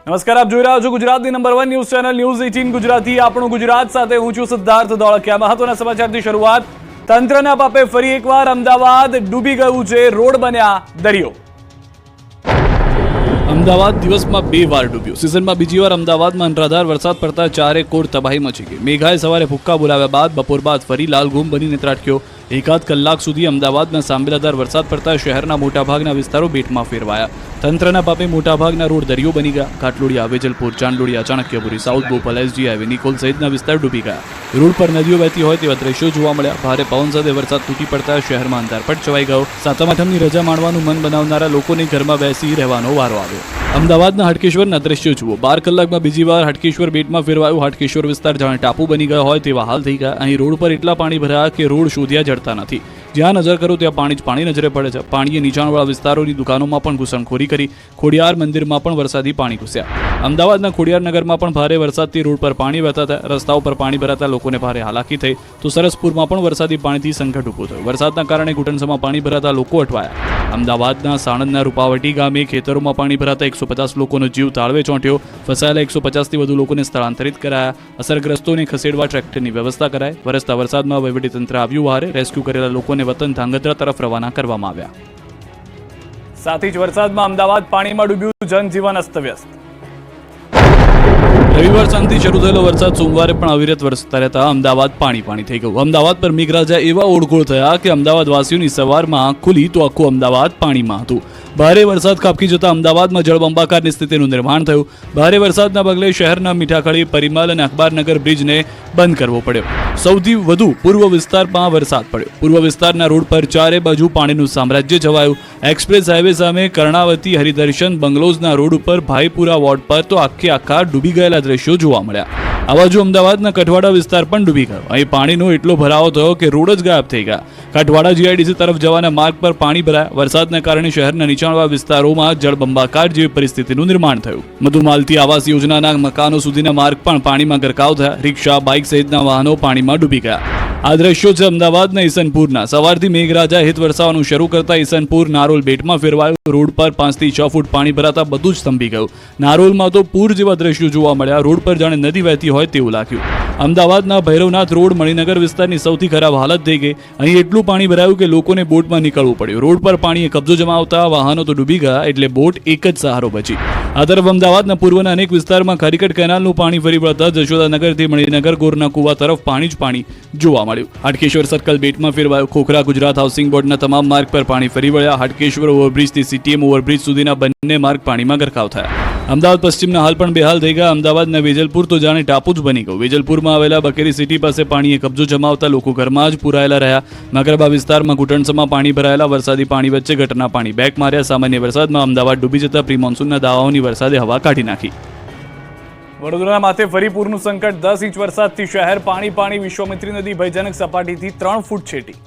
નમસ્કાર, આપ જોઈ રહ્યા છો ગુજરાતની number 1 news channel news 18 Gujarati. આપણું ગુજરાત સાથે હું છું સિદ્ધાર્થ ધોળકિયા. મહત્વના સમાચારથી શરૂઆત. તંત્રના પાપે ફરી એકવાર અમદાવાદ ડૂબી ગયું છે. રોડ બન્યા દરિયો. અમદાવાદ દિવસમાં 2 વાર ડૂબ્યું. સિઝનમાં બીજી વાર અમદાવાદમાં અનરાધાર વરસાદ પડતા ચારે કોર તબાહી મચી ગઈ. મેઘાએ સવારે ભૂક્કા બોલાવ્યા બાદ બપોર બાદ ફરી લાલઘૂમ બનીને ત્રાટક્યો. એકાદ કલાક સુધી અમદાવાદમાં સાંભળાદાર વરસાદ પડતા શહેરના મોટાભાગના વિસ્તારો બેટમાં ફેરવાયા. તંત્રના પાપે મોટાભાગના રોડ દરિયો બની ગયા. ઘાટલોડિયા, Vejalpur, Chandlodia, Chanakyapuri, south Bopal, SG highway, Nikol સહિતના વિસ્તાર ડૂબી ગયા. રોડ પર નદીઓ વહેતી હોય તેવા દ્રશ્યો જોવા મળ્યા. ભારે પવન સાથે વરસાદ તૂટી પડતા શહેરમાં અંધારપટ છવાઈ ગયો. સાતમ આઠમની રજા માણવાનું મન બનાવનારા લોકોને ઘરમાં બેસી રહેવાનો વારો આવ્યો. અમદાવાદના હાટકેશ્વરના દ્રશ્યો જુઓ. 12 કલાકમાં બીજી વાર હાટકેશ્વર બેટમાં ફેરવાયું. હાટકેશ્વર વિસ્તાર જાણે ટાપુ બની ગયો હોય તેવા હાલ થઈ ગયા. અહીં રોડ પર એટલા પાણી ભરાયા કે રોડ શોધ્યા જડતા નથી. જ્યાં નજર કરો ત્યાં પાણી જ પાણી નજરે પડે છે. પાણીએ નીચાણવાળા વિસ્તારોની દુકાનોમાં પણ ઘૂસણખોરી કરી. ખોડિયાર મંદિરમાં પણ વરસાદી પાણી ઘૂસ્યા. અમદાવાદના ખોડિયાર નગરમાં પણ ભારે વરસાદથી રોડ પર પાણી વહેતા હતા. રસ્તાઓ પર પાણી ભરાતા લોકોને ભારે હાલાકી થઈ. તો સરસપુરમાં પણ વરસાદી પાણીથી સંકટ ઊભું થયું. વરસાદના કારણે ઘૂંટણસમાં પાણી ભરાતા લોકો અટવાયા. અમદાવાદના સાણંદના રૂપાવટી ગામે ખેતરોમાં પાણી ભરાતા 150 લોકોનો જીવ તાળવે ચોંટ્યો. ફસાયેલા 150થી વધુ લોકોને સ્થળાંતરિત કરાયા. અસરગ્રસ્તોને ખસેડવા ટ્રેક્ટરની વ્યવસ્થા કરાઈ. વરસતા વરસાદમાં વહીવટીતંત્ર આવ્યું વહારે. રેસ્ક્યુ કરેલા લોકોને વતન ધાંગધ્રા તરફ રવાના કરવામાં આવ્યા. સાથે જ વરસાદમાં અમદાવાદ પાણીમાં ડૂબ્યું. જનજીવન અસ્તવ્યસ્ત. રવિવાર સાંજથી શરૂ થયેલો વરસાદ સોમવારે પણ અવિરત વરસતા રહેતા અમદાવાદ પાણી થઈ ગયું. અમદાવાદ પર મેઘરાજા એવા ઓળઘોળ થયા કે અમદાવાદ વાસીઓની સવારમાં આંખ ખુલી તો આખું અમદાવાદ પાણીમાં હતું. ભારે વરસાદ ખાબકી જતા અમદાવાદમાં જળબંબાકારની સ્થિતિનું નિર્માણ થયું. ભારે વરસાદના પગલે શહેરના મીઠાખડી, પરિમલ અને અખબારનગર બ્રિજને બંધ કરવો પડ્યો. સૌથી વધુ પૂર્વ વિસ્તારમાં વરસાદ પડ્યો. પૂર્વ વિસ્તારના રોડ પર ચારે બાજુ પાણીનું સામ્રાજ્ય છવાયું. એક્સપ્રેસ હાઈવે સામે કર્ણાવતી હરિદર્શન બંગલોઝના રોડ ઉપર ભાઈપુરા વોર્ડ પર તો આખા ડૂબી ગયેલા દ્રશ્યો જોવા મળ્યા. આ બાજુ અમદાવાદના કઠવાડા વિસ્તાર પણ ડૂબી ગયો. અહીં પાણીનો એટલો ભરાવો થયો કે રોડ જ ગાયબ થઈ ગયા. કઠવાડા જીઆઈડીસી તરફ જવાના માર્ગ પર પાણી ભરાયા. વરસાદના કારણે શહેરના નીચાણવાળા વિસ્તારોમાં જળબંબાકાર જેવી પરિસ્થિતિનું નિર્માણ થયું. મધુમાલતી આવાસ યોજનાના મકાનો સુધીના માર્ગ પણ પાણીમાં ગરકાવ થયા. રિક્ષા, બાઇક સહિતના વાહનો પાણીમાં ડૂબી ગયા. આ દ્રશ્યો છે અમદાવાદના ઈસનપુરના. સવારથી મેઘરાજા હિત વરસાવવાનું શરૂ કરતા ઈસનપુર નારોલ બેટમાં ફેરવાયું. રોડ પર 5 થી 6 ફૂટ પાણી ભરાતા બધું જ સ્તંભી ગયું. નારોલમાં તો પૂર જેવા દ્રશ્યો જોવા મળ્યા. રોડ પર જાણે નદી વહેતી હોય તેવું લાગ્યું. અમદાવાદના ભૈરવનાથ રોડ મણિનગર વિસ્તારની સૌથી ખરાબ હાલત થઈ ગઈ. અહીં એટલું પાણી ભરાયું કે લોકોને બોટમાં નીકળવું પડ્યું. રોડ પર પાણીએ કબજો જમાવતા વાહનો તો ડૂબી ગયા એટલે બોટ એક જ સહારો બચી. આ તરફ અમદાવાદના પૂર્વના અનેક વિસ્તારમાં ખારીકટ કેનાલનું પાણી ફરી વળતા જશોદાનગરથી મણિનગર ગોરના કુવા તરફ પાણી જ પાણી જોવા મળ્યું. હાટકેશ્વર સર્કલ બેટમાં ફેરવાયું. ખોખરા ગુજરાત હાઉસિંગ બોર્ડના તમામ માર્ગ પર પાણી ફરી વળ્યા. હાટકેશ્વર ઓવરબ્રિજથી સીટીએમ ઓવરબ્રિજ સુધીના બંને માર્ગ પાણીમાં ગરકાવ થયા. અમદાવાદ પશ્ચિમના હાલ પણ બેહાલ થઈ ગયા. અમદાવાદના વેજલપુર તો જાણે ટાપુ જ બની ગયું. વેજલપુરમાં આવેલા બકેરી સિટી પાસે પાણીએ કબજો જમાવતા લોકો ઘરમાં જ પુરાયેલા રહ્યા. મકરબા વિસ્તારમાં ઘૂંટણસમાં પાણી ભરાયેલા. વરસાદી પાણી વચ્ચે ગટરના પાણી બેક માર્યા. સામાન્ય વરસાદમાં અમદાવાદ ડૂબી જતા પ્રી મોન્સૂનના દાવાઓની વરસાદે હવા કાઢી નાખી. વડોદરાના માથે ફરી પૂરનું સંકટ. 10 ઇંચ વરસાદથી શહેર પાણી. વિશ્વામિત્રી નદી ભયજનક સપાટીથી 3 ફૂટ છેટી.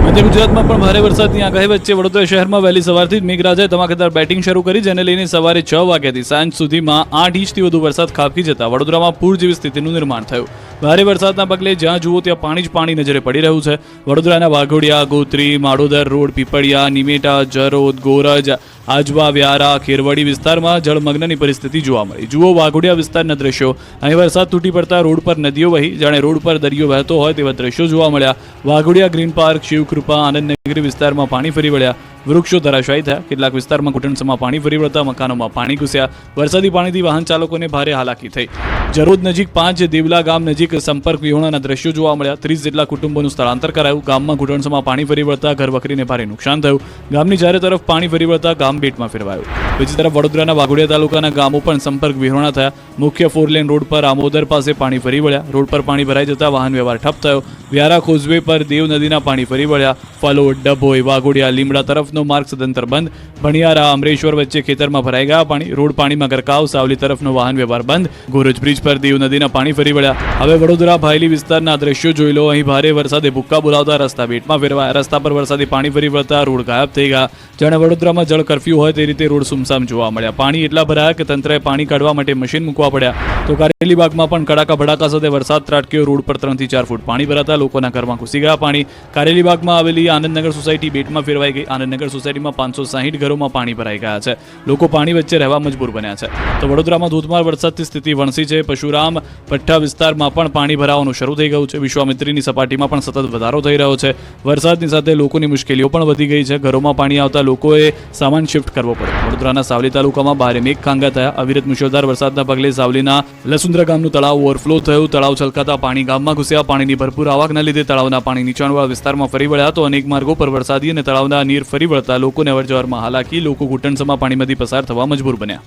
મધ્ય ગુજરાતમાં પણ ભારે વરસાદની આગાહી વચ્ચે વડોદરા શહેરમાં વહેલી સવારથી જ મેઘરાજાએ ધમાકેદાર બેટિંગ શરૂ કરી. જેને લઈને સવારે 6 વાગ્યાથી સાંજ સુધીમાં 8 ઇંચથી વધુ વરસાદ ખાબકી જતા વડોદરામાં પૂર જેવી સ્થિતિનું નિર્માણ થયું. ભારે વરસાદના પગલે જ્યાં જુઓ ત્યાં પાણી જ પાણી નજરે પડી રહ્યું છે. વડોદરાના વાઘોડિયા, ગોત્રી, માડોદર રોડ, પીપળિયા, નિમેટા, જરોદ, ગોરજ, આજવા, વ્યારા, ખેરવાડી વિસ્તારમાં જળમગ્નની પરિસ્થિતિ જોવા મળી. જુઓ વાઘોડિયા વિસ્તારના દ્રશ્યો. અહીં વરસાદ તૂટી પડતા રોડ પર નદીઓ વહી જાણે રોડ પર દરિયો વહેતો હોય તેવા દ્રશ્યો જોવા મળ્યા. વાઘોડિયા ગ્રીન પાર્ક, શિવકૃપા, આનંદનગરી વિસ્તારમાં પાણી ફરી વળ્યા. વૃક્ષો ધરાશાયી થયા. કેટલાક વિસ્તારમાં ઘૂંટણસમાં પાણી ફરી વળતા મકાનોમાં પાણી ઘૂસ્યા. વરસાદી પાણીથી વાહન ચાલકોને ભારે હાલાકી થઈ. જરોદ નજીક 5 દેવલા ગામ નજીક સંપર્ક વિહોણાના દ્રશ્યો જોવા મળ્યા. 30 જેટલા કુટુંબોનું સ્થળાંતર કરાયું. ગામમાં ઘૂંટણસમાં પાણી ફરી વળતા ઘરવખરીને ભારે નુકસાન થયું. ગામની ચારે તરફ પાણી ફરી વળતા ગામ બેટમાં ફેરવાયું. બીજી તરફ વડોદરાના વાઘોડિયા તાલુકાના ગામો પણ સંપર્ક વિહોણા થયા. મુખ્ય 4 લેન રોડ પર આમોદર પાસે પાણી ફરી વળ્યા. રોડ પર પાણી ભરાઈ જતા વાહન વ્યવહાર ઠપ થયો. વ્યારા કોઝવે પર દેવ નદીના પાણી ફરી વળ્યા. ફલોડ, ડભોઈ, વાઘોડિયા, લીમડા તરફનો માર્ગ સદંતર બંધ. ભણિયારા, અમરેશ્વર વચ્ચે ખેતરમાં ભરાઈ ગયા પાણી. રોડ પાણીમાં ગરકાવ. સાવલી તરફનો વાહન વ્યવહાર બંધ. ગોરજ બ્રિજ પર દેવ નદીના પાણી ફરી વળ્યા. હવે વડોદરા ભાયલી વિસ્તારના દ્રશ્યો જોઈ લો. અહીં ભારે વરસાદે ભૂક્કા બોલાવતા રસ્તા બેટમાં ફેરવાયા. રસ્તા પર વરસાદી પાણી ફરી વળતા રોડ ગાયબ થઈ ગયા. જાણે વડોદરામાં જળ કરફ્યુ હોય તે રીતે રોડ સુમસામ જોવા મળ્યા. પાણી એટલા ભરાયા કે તંત્રએ પાણી કાઢવા માટે મશીન મૂકવા મૂકવા પડ્યા. તો કારેલીબાગમાં પણ કડાકા ભડાકા સાથે વરસાદ ત્રાટક્યો. રોડ પર 3 થી 4 ફૂટ પાણી ભરાતા લોકોના ઘરમાં ઘૂસી ગયા પાણી. કારેલીબાગમાં આવેલી આનંદનગર સોસાયટી બેટમાં ફેરવાઈ ગઈ. આનંદનગર સોસાયટીમાં 560 ઘરોમાં પાણી ભરાઈ ગયા છે. લોકો પાણી વચ્ચે રહેવા મજબૂર બન્યા છે. તો વડોદરામાં ધોધમાર વરસાદથી સ્થિતિ વણસી છે. પરશુરામ પટ્ટા વિસ્તારમાં પણ પાણી ભરાવાનું શરૂ થઈ ગયું છે. વિશ્વામિત્રીની સપાટીમાં પણ સતત વધારો થઈ રહ્યો છે. વરસાદની સાથે લોકોની મુશ્કેલીઓ પણ વધી ગઈ છે. ઘરોમાં પાણી આવતા લોકોએ સામાન શિફ્ટ કરવો પડ્યો. વડોદરાના સાવલી તાલુકામાં ભારે મેઘખાંગા થયા. અવિરત મુશળધાર વરસાદના પગલે સાવલીના લસુંદ્રા ગામનું તળાવ ઓવરફ્લો થયું. તળાવ છલકાતા પાણી ગામમાં ઘૂસ્યા. પાણીની ભરપૂર આવકના લીધે તળાવના પાણી નીચાણવાળા વિસ્તારમાં ફરી વળ્યા. તો અનેક માર્ગો પર વરસાદી અને તળાવના નીર ફરી વળતા લોકોને અવરજવરમાં હાલાકી. લોકો ઘૂંટણસમાં પાણીમાંથી પસાર થવા મજબૂર બન્યા.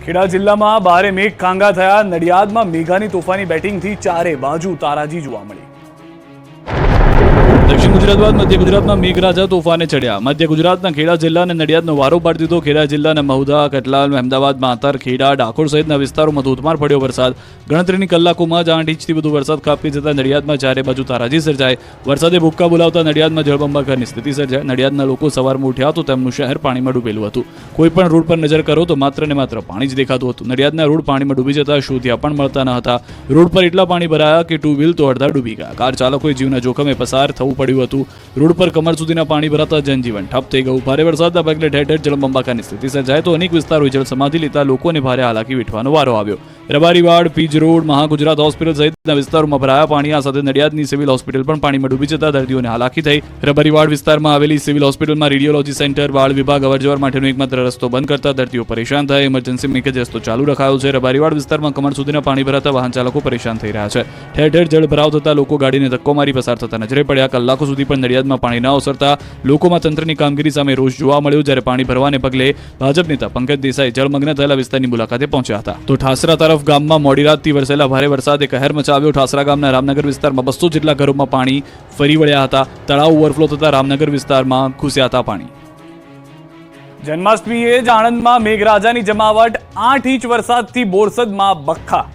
ખેડા જિલ્લામાં ભારે મેઘખાંગા થયા. નડિયાદમાં મેઘાની તોફાની બેટિંગથી ચારે બાજુ તારાજી જોવા મળી. દક્ષિણ ગુજરાત બાદ મધ્ય ગુજરાતમાં મેઘરાજા તોફાને ચડ્યા. મધ્ય ગુજરાતના ખેડા જિલ્લા અને નડિયાદનો વારો પાડી દીધો. ખેડા જિલ્લાના મહુધા, કટલાલ, અમદાવાદ, માતર, ખેડા, ડાકોર સહિતના વિસ્તારોમાં ધોધમાર પડ્યો વરસાદ. ગણતરીની કલાકોમાં જ 8 ઇંચથી વધુ વરસાદ ખાબકી જતા નડિયાદમાં ચારે બાજુ તારાજી સર્જાય. વરસાદે ભૂક્કા બોલાવતા નડિયાદમાં જળબંબાકારની સ્થિતિ સર્જાય. નડિયાદના લોકો સવારમાં ઉઠ્યા તો તેમનું શહેર પાણીમાં ડૂબેલું હતું. કોઈ પણ રોડ પર નજર કરો તો માત્ર ને માત્ર પાણી જ દેખાતું હતું. નડિયાદના રોડ પાણીમાં ડૂબી જતા શોધ્યા પણ મળતા ન હતા. રોડ પર એટલા પાણી ભરાયા કે 2 વ્હીલ તો અડધા ડૂબી ગયા. કાર ચાલકોએ જીવના જોખમે પસાર થવું પડ્યું હતું. રોડ પર કમર સુધીના પાણી ભરાતા જનજીવન ઠપ થઈ ગયું. ભારે વરસાદના પગલે ઠેર ઠેર જળબંબાકારની સ્થિતિ સર્જાય તો અનેક વિસ્તારોએ જળ સમાધિ લેતા લોકોને ભારે હાલાકી વેઠવાનો વારો આવ્યો. રબારીવાડ, પીજ રોડ, મહાગુજરાત હોસ્પિટલ સહિતના વિસ્તારોમાં ભરાયા પાણી. આ સાથે નડિયાદની સિવિલ હોસ્પિટલ પણ પાણીમાં ડૂબી જતા દર્દીઓને હાલાકી થઈ. રબારીવાડ વિસ્તારમાં આવેલી સિવિલ હોસ્પિટલમાં રેડિયોલોજી સેન્ટર, વાળ વિભાગ અવરજવર માટેનો એકમાત્ર રસ્તો બંધ કરતા દર્દીઓ પરેશાન થયા. ઇમરજન્સી એક જ રસ્તો ચાલુ રખાયો છે. રબારીવાડ વિસ્તારમાં કમર સુધીના પાણી ભરાતા વાહન ચાલકો પરેશાન થઈ રહ્યા છે. ઠેર ઠેર જળ ભરાવ થતા લોકો ગાડીને ધક્કો મારી પસાર થતા નજરે પડ્યા. કલાકો સુધી પણ નડિયાદમાં પાણી ન ઓસરતા લોકોમાં તંત્રની કામગીરી સામે રોષ જોવા મળ્યો. જ્યારે પાણી ભરવાને પગલે ભાજપ નેતા પંકજ દેસાઈ જળમગ્ન થયેલા વિસ્તારની મુલાકાતે પહોંચ્યા હતા. તો ઠાસરા તરફ ગામમાં મોડી રાતથી વરસેલા ભારે વરસાદે કહેર મચાવ્યો. ઠાસરા ગામના રામનગર વિસ્તારમાં 200 જેટલા ઘરોમાં પાણી ફરી વળ્યા હતા. તળાવ ઓવરફ્લો થતા રામનગર વિસ્તારમાં ઘૂસ્યા હતા પાણી. જન્માષ્ટમીએ જ આણંદમાં મેઘરાજાની જમાવટ. 8 ઇંચ વરસાદથી બોરસદમાં બખ્ખા.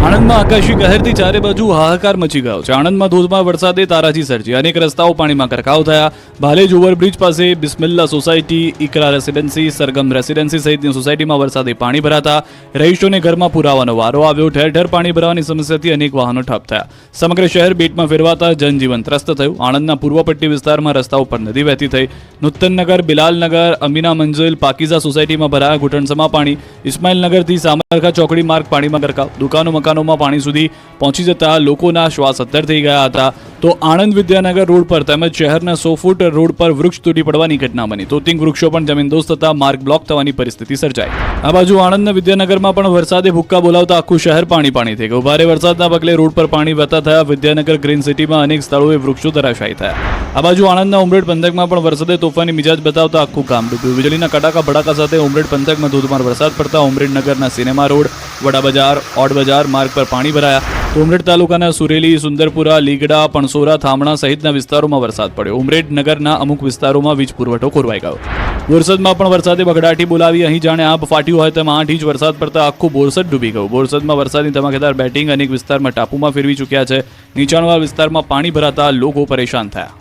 આણંદમાં આકાશી કહેરથી ચારે બાજુ હાહાકાર મચી ગયો છે. આણંદમાં ધોધમાર વરસાદે તારાજી સર્જી. અનેક રસ્તાઓ પાણીમાં ગરકાવ થયા. ભાલેજ ઓવરબ્રિજ પાસે Bismillah society, Iqra residency, Sargam residency સહિતની સોસાયટીમાં વરસાદે પાણી ભરાતા રહીશોને ઘરમાં પુરાવાનો વારો આવ્યો. ઠેર ઠેર પાણી ભરાવાની સમસ્યાથી અનેક વાહનો ઠપ થયા. સમગ્ર શહેર બેટમાં ફેરવાતા જનજીવન ત્રસ્ત થયું. આણંદના પૂર્વ પટ્ટી વિસ્તારમાં રસ્તાઓ પર નદી વહેતી થઈ. નુતનનગર, બિલાલનગર, અમીના મંજિલ, પાકીઝા સોસાયટીમાં ભરાયા ઘૂંટણસમાં પાણી. ઇસ્માઇલનગરથી સામરખા ચોકડી માર્ગ પાણીમાં ગરકાવ. દુકાનો મકાનોમાં પાણી સુધી પહોંચી જતા લોકોના શ્વાસ અદ્ધર થઈ ગયા હતા. તો આણંદ વિદ્યાનગર રોડ પર તેમજ શહેરના 100 ફૂટ રોડ પર વૃક્ષ તૂટી પડવાની ઘટના બની. તોતિંગ વૃક્ષો પણ જમીનદોસ્ત થતા માર્ગ બ્લોક થવાની પરિસ્થિતિ સર્જાઈ. આ બાજુ આણંદના વિદ્યાનગરમાં પણ વરસાદે ભૂક્કા બોલાવતા આખું શહેર પાણી થઈ ગયું. ભારે વરસાદના પગલે રોડ પર પાણી વહેતા થયા. વિદ્યાનગર ગ્રીન સિટીમાં અનેક સ્થળોએ વૃક્ષો ધરાશાયી થયા. આ બાજુ આણંદના ઉમરેઠ પંથકમાં પણ વરસાદે તોફાની મિજાજ બતાવતા આખું ગામ ડૂબ્યું. વીજળીના કડાકા ભડાકા સાથે ઉમરેઠ પંથકમાં ધોધમાર વરસાદ પડતા ઉમરેઠ નગરના સિનેમા રોડ, વડા બજાર, ઓડ બજાર માર્ગ પર પાણી ભરાયા. તો ઉમરેઠ તાલુકાના સુરેલી, સુંદરપુરા, લીગડા, પણસોરા, થામણા સહિતના વિસ્તારોમાં વરસાદ પડ્યો. ઉમરેઠ નગરના અમુક વિસ્તારોમાં વીજ પુરવઠો ખોરવાઈ ગયો. બોરસદમાં પણ વરસાદે બગડાટી બોલાવી. અહીં જાણે આબ ફાટ્યું હોય તેમ 8 ઇંચ વરસાદ પડતા આખું બોરસદ ડૂબી ગયું. બોરસદમાં વરસાદની ધમાકેદાર બેટિંગ અનેક વિસ્તારમાં ટાપુમાં ફેરવી ચૂક્યા છે. નીચાણવાળા વિસ્તારમાં પાણી ભરાતા લોકો પરેશાન થયા.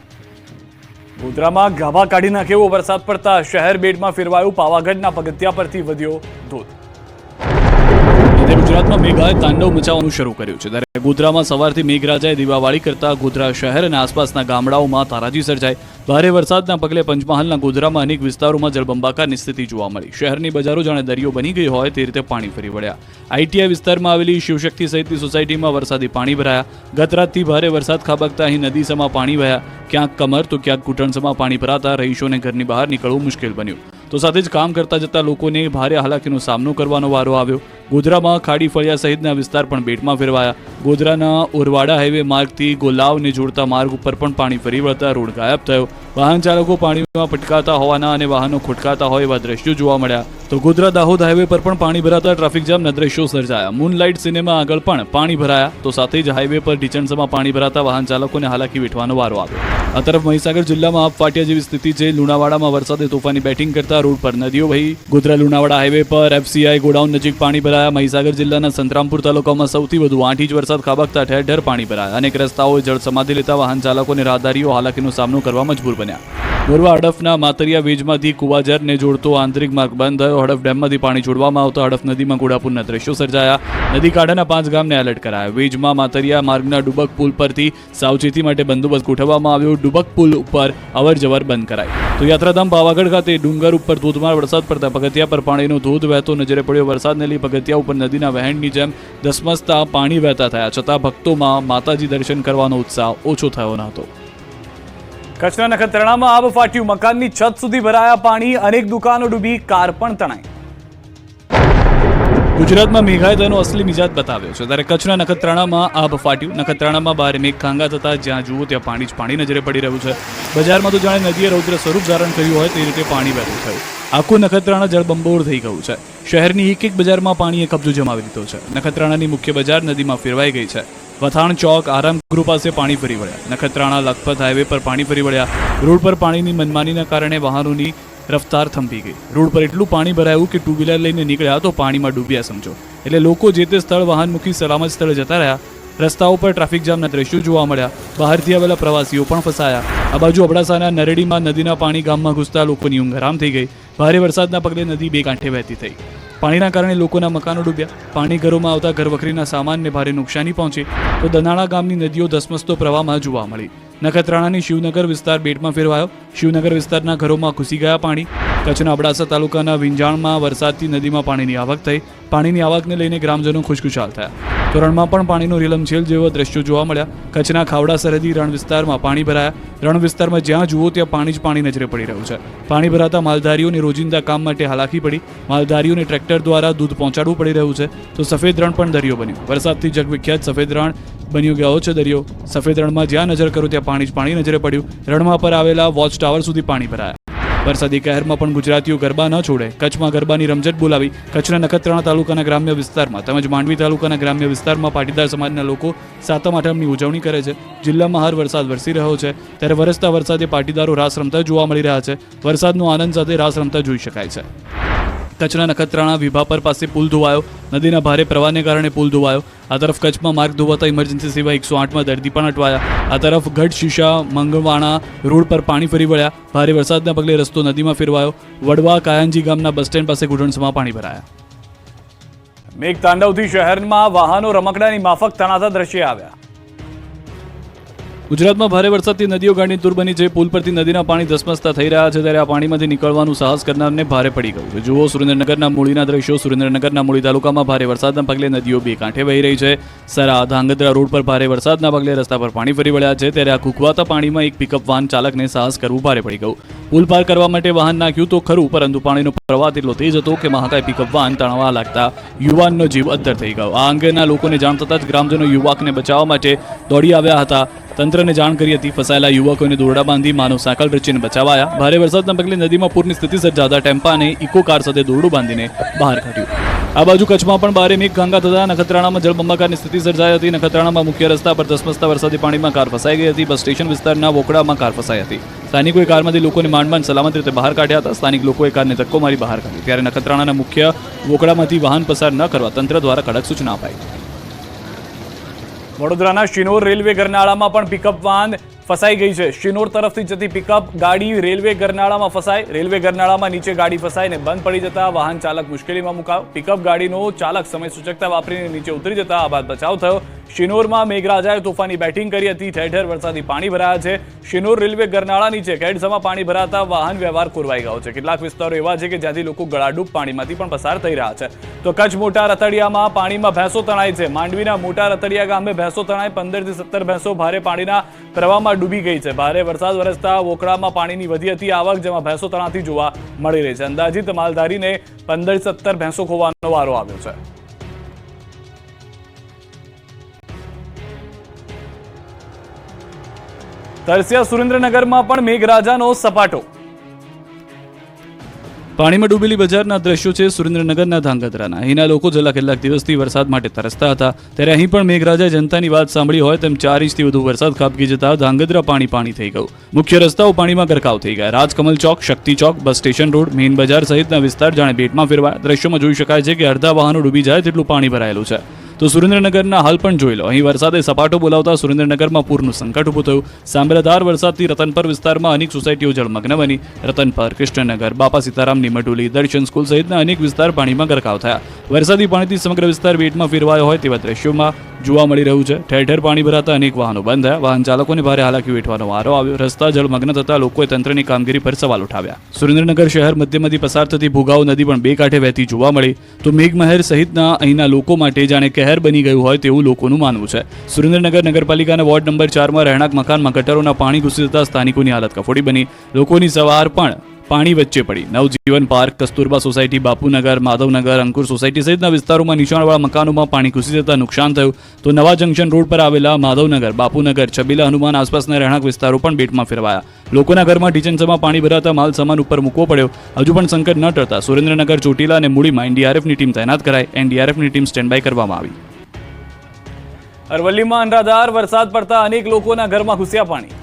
ગોધરામાં ગાભા કાઢી નાખે એવો વરસાદ પડતા શહેર બેટમાં ફેરવાયું. પાવાગઢના પગથિયા પરથી વધ્યો ધોધ. ગુજરાતમાં મેઘાએ તાંડવ મચાવવાનું શરૂ કર્યું છે. ત્યારે ગોધરામાં સવારથી મેઘરાજાએ દીવાવાળી કરતા ગોધરા શહેર અને આસપાસના ગામડાઓમાં તારાજી સર્જાઈ. ભારે વરસાદના પગલે પંચમહાલના ગોધરામાં અનેક વિસ્તારોમાં જળબંબાકારની સ્થિતિ જોવા મળી. શહેરની બજારો જાણે દરિયો બની ગઈ હોય તે રીતે પાણી ફરી વળ્યા. આઈટીઆઈ વિસ્તારમાં આવેલી શિવશક્તિ સહિતની સોસાયટીમાં વરસાદી પાણી ભરાયા. ગત રાતથી ભારે વરસાદ ખાબકતા અહીં નદીસમાં પાણી વહ્યા. ક્યાંક કમર તો ક્યાંક ઘૂંટણસમાં પાણી ભરાતા રહીશોને ઘરની બહાર નીકળવું મુશ્કેલ બન્યું. તો સાથે જ કામ કરતા જતા લોકોને ભારે હાલાકીનો સામનો કરવાનો વારો આવ્યો. ગોધરામાં ખાડી ફળિયા સહિતના વિસ્તાર પણ બેટમાં ફેરવાયા. ગોધરાના ઓરવાડા હાઈવે માર્ગથી ગોલાવને જોડતા માર્ગ ઉપર પણ પાણી ફરી વળતા રોડ ગાયબ થયો. વાહન ચાલકો પાણીમાં પટકાતા હોવાના અને વાહનો ખોટકાતા હોય એવા દ્રશ્યો જોવા મળ્યા. તો ગોધરા દાહોદ હાઈવે પર પણ પાણી ભરાતા ટ્રાફિક જામના દ્રશ્યો સર્જાયા. મૂનલાઇટ સિનેમા આગળ પણ પાણી ભરાયા. તો સાથે જ હાઈવે પર ઢીચણસમાં પાણી ભરાતા વાહન ચાલકોને હાલાકી વેઠવાનો વારો આવ્યો. આ તરફ મહીસાગર જિલ્લામાં આબ ફાટ્યા જેવી સ્થિતિ છે. લુણાવાડામાં વરસાદે તોફાની બેટિંગ કરતા રોડ પર નદીઓ વહી. ગોધરા લુણાવાડા હાઈવે પર એફસીઆઈ ગોડાઉન નજીક પાણી ભરાયા. મહીસાગર જિલ્લાના સંતરામપુર તાલુકામાં સૌથી વધુ 8 ઇંચ વરસાદ ખાબકતા ઠેર ઠેર પાણી ભરાયા. અનેક રસ્તાઓએ જળ સમાધિ લેતા વાહન ચાલકો અને રાહદારીઓ હાલાકીનો સામનો કરવા મજબૂર બન્યા. મોરવા હડફના માતરિયા વીજમાંથી કુવાજરને જોડતો આંતરિક માર્ગ બંધ થયો. હડફ ડેમમાંથી પાણી છોડવામાં આવતા હડફ નદીમાં ઘોડાપૂરના દ્રશ્યો સર્જાયા. નદી કાંઠાના 5 ગામને એલર્ટ કરાયા. વીજમાં માતરિયા માર્ગના ડુબક પુલ પરથી સાવચેતી માટે બંદોબસ્ત ગોઠવવામાં આવ્યો. ડુબક પુલ ઉપર અવરજવર બંધ કરાઈ. તો યાત્રાધામ પાવાગઢ ખાતે ડુંગર ઉપર ધોધમાર વરસાદ પડતા પગથિયા પર પાણીનો ધોધ વહેતો નજરે પડ્યો. વરસાદને લઈ પગથિયા ઉપર નદીના વહેણની જેમ ધસમસતા પાણી વહેતા થયા છતાં ભક્તોમાં માતાજી દર્શન કરવાનો ઉત્સાહ ઓછો થયો ન હતો. કચ્છના નખત્રાણામાં આબ ફાટ્યું. મકાનની છત સુધી ભરાયા પાણી. અનેક દુકાનો ડૂબી, કાર પણ તણાઈ. ગુજરાતમાં મેઘાએ તેનો અસલી મિજાજ બતાવ્યો છે ત્યારે કચ્છના નખત્રાણામાં આબ ફાટ્યું. નખત્રાણામાં ભારે મેઘખાંગા થતા જ્યાં જુઓ ત્યાં પાણી જ પાણી નજરે પડી રહ્યું છે. બજારમાં તો જાણે નદીએ રૌદ્ર સ્વરૂપ ધારણ કર્યું હોય તે રીતે પાણી વહેતું થયું. આખું નખત્રાણા જળબંબોળ થઈ ગયું છે. શહેરની એક બજારમાં પાણીએ કબજો જમાવી લીધો છે. નખત્રાણાની મુખ્ય બજાર નદીમાં ફેરવાઈ ગઈ છે. વથાણ ચોક આરામગૃહ પાસે પાણી ફરી વળ્યા. નખત્રાણા લખપત હાઈવે પર પાણી ફરી વળ્યા. રોડ પર પાણીની મનમાનીના કારણે વાહનોની રફતાર થંભી ગઈ. રોડ પર એટલું પાણી ભરાયું કે ટુ વ્હીલર લઈને નીકળ્યા તો પાણીમાં ડૂબ્યા સમજો. એટલે લોકો જે તે સ્થળ વાહન મૂકી સલામત સ્થળે જતા રહ્યા. રસ્તાઓ પર ટ્રાફિક જામના દ્રશ્યો જોવા મળ્યા. બહારથી આવેલા પ્રવાસીઓ પણ ફસાયા. આ બાજુ અબડાસાના નરેડીમાં નદીના પાણી ગામમાં ઘૂસતા લોકોની ઊંઘ હરામ થઈ ગઈ. ભારે વરસાદના પગલે નદી બે કાંઠે વહેતી થઈ. પાણીના કારણે લોકોના મકાનો ડૂબ્યા. પાણી ઘરોમાં આવતા ઘરવખરીના સામાનને ભારે નુકસાની પહોંચી. તો દનાળા ગામની નદીઓ ધસમસતો પ્રવાહમાં જોવા મળી. નખત્રાણાની શિવનગર વિસ્તાર બેટમાં ફેરવાયો. શિવનગર વિસ્તારના ઘરોમાં ઘૂસી ગયા પાણી. કચ્છના અબડાસા તાલુકાના વિંજાણમાં વરસાદથી નદીમાં પાણીની આવક થઈ. પાણીની આવકને લઈને ગ્રામજનો ખુશખુશાલ થયા. તો રણમાં પણ પાણીનો રીલમછેલ જેવા દ્રશ્યો જોવા મળ્યા. કચ્છના ખાવડા સરહદી રણ વિસ્તારમાં પાણી ભરાયા. રણ વિસ્તારમાં જ્યાં જુઓ ત્યાં પાણી જ પાણી નજરે પડી રહ્યું છે. પાણી ભરાતા માલધારીઓને રોજિંદા કામ માટે હાલાકી પડી. માલધારીઓને ટ્રેક્ટર દ્વારા દૂધ પહોંચાડવું પડી રહ્યું છે. તો સફેદ રણ પણ દરિયો બન્યો. વરસાદથી જગવિખ્યાત સફેદ રણ બન્યો ગયો છે દરિયો. સફેદ રણમાં જ્યાં નજર કરો ત્યાં પાણી જ પાણી નજરે પડ્યું. રણમાં પર આવેલા વોચ ટાવર સુધી પાણી ભરાયા. વરસાદી કહેરમાં પણ ગુજરાતીઓ ગરબા ન છોડે. કચ્છમાં ગરબાની રમઝટ બોલાવી. કચ્છના નખત્રાણા તાલુકાના ગ્રામ્ય વિસ્તારમાં તેમજ માંડવી તાલુકાના ગ્રામ્ય વિસ્તારમાં પાટીદાર સમાજના લોકો સાતમ આઠમની ઉજવણી કરે છે. જિલ્લામાં હાર વરસાદ વરસી રહ્યો છે ત્યારે વરસતા વરસાદે પાટીદારો રાસ રમતા જોવા મળી રહ્યા છે. વરસાદનો આનંદ સાથે રાસ રમતા જોઈ શકાય છે. કચ્છના નખત્રાણા વિભાપર પાસે પુલ ધોવાયો. નદીના ભારે પ્રવાહને કારણે પુલ ધોવાયો. આ તરફ કચ્છમાં માર્ગ ધોવાતા ઇમરજન્સી સેવા 108માં દર્દી પણ અટવાયા. આ તરફ ગઢ શીશા મંગવાણા રોડ પર પાણી ફરી વળ્યા. ભારે વરસાદના પગલે રસ્તો નદીમાં ફેરવાયો. વડવા કાયંજી ગામના બસ સ્ટેન્ડ પાસે ઘૂંટણસમાં પાણી ભરાયા. મેઘતાંડવથી શહેરમાં વાહનો રમકડાની માફક તણાતા દ્રશ્ય આવ્યા. ગુજરાતમાં ભારે વરસાદથી નદીઓ ગાંડી તૂર બની છે. પુલ પરથી નદીના પાણી ધસમસતા થઈ રહ્યા છે ત્યારે આ પાણીમાંથી નીકળવાનું સાહસ કરનારને ભારે પડી ગયું છે. જુઓ સુરેન્દ્રનગરના મૂળીના દ્રશ્યો. સુરેન્દ્રનગરના મૂળી તાલુકામાં ભારે વરસાદના પગલે નદીઓ બે કાંઠે વહી રહી છે. સરા ધાંગધ્રા રોડ પર ભારે વરસાદના પગલે રસ્તા પર પાણી ફરી વળ્યા છે ત્યારે આ કૂકવાતા પાણીમાં એક પિકઅપ વાહન ચાલકને સાહસ કરવું ભારે પડી ગયું. પુલ પાર કરવા માટે વાહન નાખ્યું તો ખરું પરંતુ પાણીનો પ્રવાહ એટલો તેજ હતો કે મહાકાય પિકઅપ વાહન તણાવવા લાગતા યુવાનનો જીવ અદ્ધર થઈ ગયો. આ અંગેના લોકોને જાણ થતાં જ ગ્રામજનો યુવકને બચાવવા માટે દોડી આવ્યા હતા. તંત્રને જાણ કરી હતી. ફસાયેલા યુવકોને દોરડા બાંધી માનવ સાયકલ રચીને બચાવાયા. ભારે વરસાદના પગલે નદીમાં પૂરની સ્થિતિ સર્જાતા ટેમ્પાને ઇકો કાર સાથે દોરડું બાંધીને બહાર કાઢ્યું. આ બાજુ કચ્છમાં પણ ભારે મેઘખાંગા થતા નખત્રાણામાં જળબંબાકારની સ્થિતિ સર્જાઈ હતી. નખત્રાણામાં મુખ્ય રસ્તા પર ધસમસતા વરસાદી પાણીમાં કાર ફસાઈ ગઈ હતી. બસ સ્ટેશન વિસ્તારના વોકડામાં કાર ફસાઈ હતી. સ્થાનિકોએ કારમાંથી લોકોને માંડ સલામત રીતે બહાર કાઢ્યા હતા. સ્થાનિક લોકોએ કારને ધક્કો મારી બહાર કાઢી ત્યારે નખત્રાણાના મુખ્ય વોકડામાંથી વાહન પસાર ન કરવા તંત્ર દ્વારા કડક સૂચના અપાઈ. વડોદરાના શિનોર રેલવે ગરનાળામાં પણ પિકઅપ વાહન ફસાઈ ગઈ છે. શિનોર તરફથી જતી પિકઅપ ગાડી રેલવે ગરનાળામાં ફસાઈ. રેલવે ગરનાળામાં નીચે ગાડી ફસાઈને બંધ પડી જતા વાહન ચાલક મુશ્કેલીમાં મુકાયો. પિકઅપ ગાડીનો ચાલક સમય સૂચકતા વાપરીને નીચે ઉતરી જતા આ બાદ બચાવ થયો. શિનોરમાં મેઘરાજાએ તોફાની બેટિંગ કરી હતી. ઠેર ઠેર વરસાદી પાણી ભરાયા છે. શિનોર રેલવે ગરનાળા નીચે કેડસમાં પાણી ભરાતા વાહન વ્યવહાર ખોરવાઈ ગયો છે. કેટલાક વિસ્તારો એવા છે કે જ્યાંથી લોકો ગળાડૂબ પાણીમાંથી પણ પસાર થઈ રહ્યા છે. તો કચ્છ મોટા રતડિયામાં પાણીમાં ભેંસો તણાઈ છે. માંડવીના મોટા રતડિયા ગામે ભેંસો તણાઈ. 15 થી 17 ભેંસો ભારે પાણીના પ્રવાહમાં ડૂબી ગઈ છે. ભારે વરસાદ વરસતા વોકડામાં પાણીની વધી હતી આવક જેમાં ભેંસો તણાતી જોવા મળી રહી છે. અંદાજિત માલધારીને 15-17 ભેંસો ખોવાનો વારો આવ્યો છે. તરસ્યા સુરેન્દ્રનગરમાં પણ મેઘરાજાનો સપાટો. પાણીમાં ડૂબેલી બજારના દ્રશ્યો છે સુરેન્દ્રનગરના ધાંગધ્રાના. અહીંના લોકો છેલ્લા કેટલાક દિવસથી વરસાદ માટે તરસતા હતા ત્યારે અહીં પણ મેઘરાજાએ જનતાની વાત સાંભળી હોય તેમ 4 ઇંચથી વધુ વરસાદ ખાબકી જતા ધાંગધ્રા પાણી થઈ ગયું. મુખ્ય રસ્તાઓ પાણીમાં ગરકાવ થઈ ગયા. રાજકમલ ચોક, શક્તિ ચોક, બસ સ્ટેશન રોડ, મેઇન બજાર સહિતના વિસ્તાર જાણે બેટમાં ફેરવાયા. દ્રશ્યોમાં જોઈ શકાય છે કે અડધા વાહનો ડૂબી જાય તેટલું પાણી ભરાયેલું છે. તો સુરેન્દ્રનગરના હાલ પણ જોઈ લો. અહીં વરસાદે સપાટો બોલાવતા સુરેન્દ્રનગરમાં પૂરનું સંકટ ઊભું થયું. સાંભળાધાર વરસાદથી રતનપર વિસ્તારમાં અનેક સોસાયટીઓ જળમગ્ન બની. રતનપર, કૃષ્ણનગર, બાપા સીતારામ, નિમટોલી, દર્શન સ્કૂલ સહિતના અનેક વિસ્તાર પાણીમાં ગરકાવ થયા. વરસાદી પાણીથી સમગ્ર વિસ્તાર બેટમાં ફેરવાયો હોય તેવા દ્રશ્યોમાં જોવા મળી રહ્યું છે. ઠેર ઠેર પાણી ભરાતા અનેક વાહનો બંધ થયા. વાહન ચાલકોને ભારે હાલાકી વેઠવાનો વારો આવ્યો. રસ્તા જળમગ્ન થતા લોકોએ તંત્રની કામગીરી પર સવાલ ઉઠાવ્યા. સુરેન્દ્રનગર શહેર મધ્યમાંથી પસાર થતી ભોગાવો નદી પણ બે કાંઠે વહેતી જોવા મળી. તો મેઘમહેર સહિતના અહીંના લોકો માટે જાણે કહેર બની ગયું હોય તેવું લોકોનું માનવું છે. સુરેન્દ્રનગર નગરપાલિકાના વોર્ડ નંબર 4માં રહેણાંક મકાનમાં ગટરોના પાણી ઘૂસી જતા સ્થાનિકોની હાલત કફોડી બની. લોકોની સવાર પણ પાણી વચ્ચે પડી. નવજીવન પાર્ક, કસ્તુરબા સોસાયટી, બાપુનગર, માધવનગર, અંકુર સોસાયટી સહિતના વિસ્તારોમાં નીચાણવાળા મકાનોમાં પાણી ઘૂસી જતા નુકસાન થયું. તો નવા જંકશન રોડ પર આવેલા માધવનગર, બાપુનગર, છબીલા, હનુમાન આસપાસના રહેણાંક વિસ્તારો પણ બેટમાં ફેરવાયા. લોકોના ઘરમાં ઢીચણસમાં પાણી ભરાતા માલ સામાન ઉપર મૂકવો પડ્યો. હજુ પણ સંકટ ન ટળતા સુરેન્દ્રનગર, ચોટીલા અને મૂડીમાં એનડીઆરએફની ટીમ તૈનાત કરાઈ. એનડીઆરએફની ટીમ સ્ટેન્ડ બાય કરવામાં આવી. અરવલ્લીમાં અનરાધાર વરસાદ પડતા અનેક લોકોના ઘરમાં ઘૂસ્યા પાણી.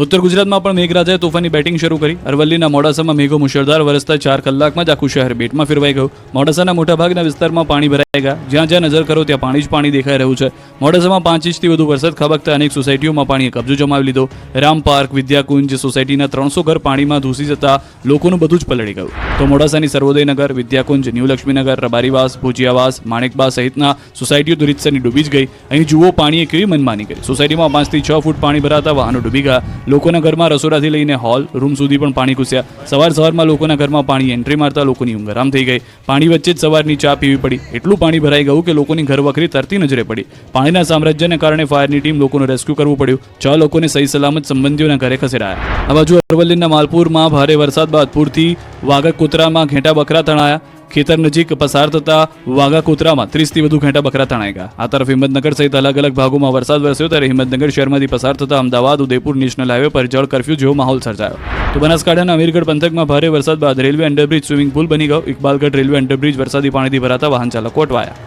ઉત્તર ગુજરાતમાં પણ મેઘરાજાએ તોફાની બેટિંગ શરૂ કરી. અરવલ્લીના મોડાસામાં મેઘો મુશળધાર વરસતા 4 કલાકમાં જ આખું શહેર બેટમાં ફેરવાઈ ગયું. મોડાસાના મોટાભાગના વિસ્તારમાં પાણી ભરાઈ ગયા. જ્યાં જ્યાં નજર કરો ત્યાં પાણી જ પાણી દેખાઈ રહ્યું છે. મોડાસામાં 5 ઇંચથી વધુ વરસાદ ખાબકતા અનેક સોસાયટીઓમાં પાણીએ કબજો જમાવી લીધો. રામ પાર્ક, વિદ્યાકુંજ સોસાયટીના 300 ઘર પાણીમાં ધૂસી જતા લોકોનું બધું જ પલળી ગયું. તો મોડાસાની સર્વોદયનગર, વિદ્યાકુંજ, ન્યૂ લક્ષ્મીનગર, રબારીવાસ, ભુજિયાવાસ, માણેકબા સહિતના સોસાયટીઓ તો રીતસરની ડૂબી જ ગઈ. અહીં જુઓ પાણીએ કેવી મનમાની કરી. સોસાયટીમાં 5 થી 6 ફૂટ પાણી ભરાતા વાહનો ડૂબી ગયા. લોકોના ઘરમાં રસોડાથી લઈને હોલ, રૂમ સુધી પણ પાણી ઘૂસ્યા. સવારમાં લોકોના ઘરમાં પાણી એન્ટ્રી મારતા લોકોની ઊંઘ હરામ થઈ ગઈ. પાણી વચ્ચે જ સવારની ચા પીવી પડી. એટલું પાણી ભરાઈ ગયું કે લોકોની ઘરવખરી તરતી નજરે પડી. પાણીના સામ્રાજ્યને કારણે ફાયરની ટીમ લોકોનું રેસ્ક્યુ કરવું પડ્યું. 6 લોકોને સહી સલામત સંબંધીઓના ઘરે ખસેડાયા. આ બાજુ અરવલ્લીના માલપુરમાં ભારે વરસાદ બાદ પૂરથી વાઘા કોતરામાં ઘેટા બકરા તણાયા. ખેતર નજીક પસાર થતા વાઘા કોતરામાં 30 થી વધુ ઘેટા બકરા તણાઈ ગયા. આ તરફ હિંમતનગર સહિત અલગ અલગ ભાગોમાં વરસાદ વરસ્યો ત્યારે હિંમતનગર શહેરમાંથી પસાર થતા અમદાવાદ ઉદયપુર નેશનલ હાઈવે પર જળ કરફ્યુ જેવો માહોલ સર્જાયો. તો બનાસકાંઠાના અમીરગઢ પંથકમાં ભારે વરસાદ બાદ રેલવે અંડરબ્રિજ સ્વિમિંગ પુલ બની ગયો. ઇકબાલગઢ રેલવે અંડરબ્રિજ વરસાદી પાણીથી ભરાતા વાહન ચાલકો અટવાયા.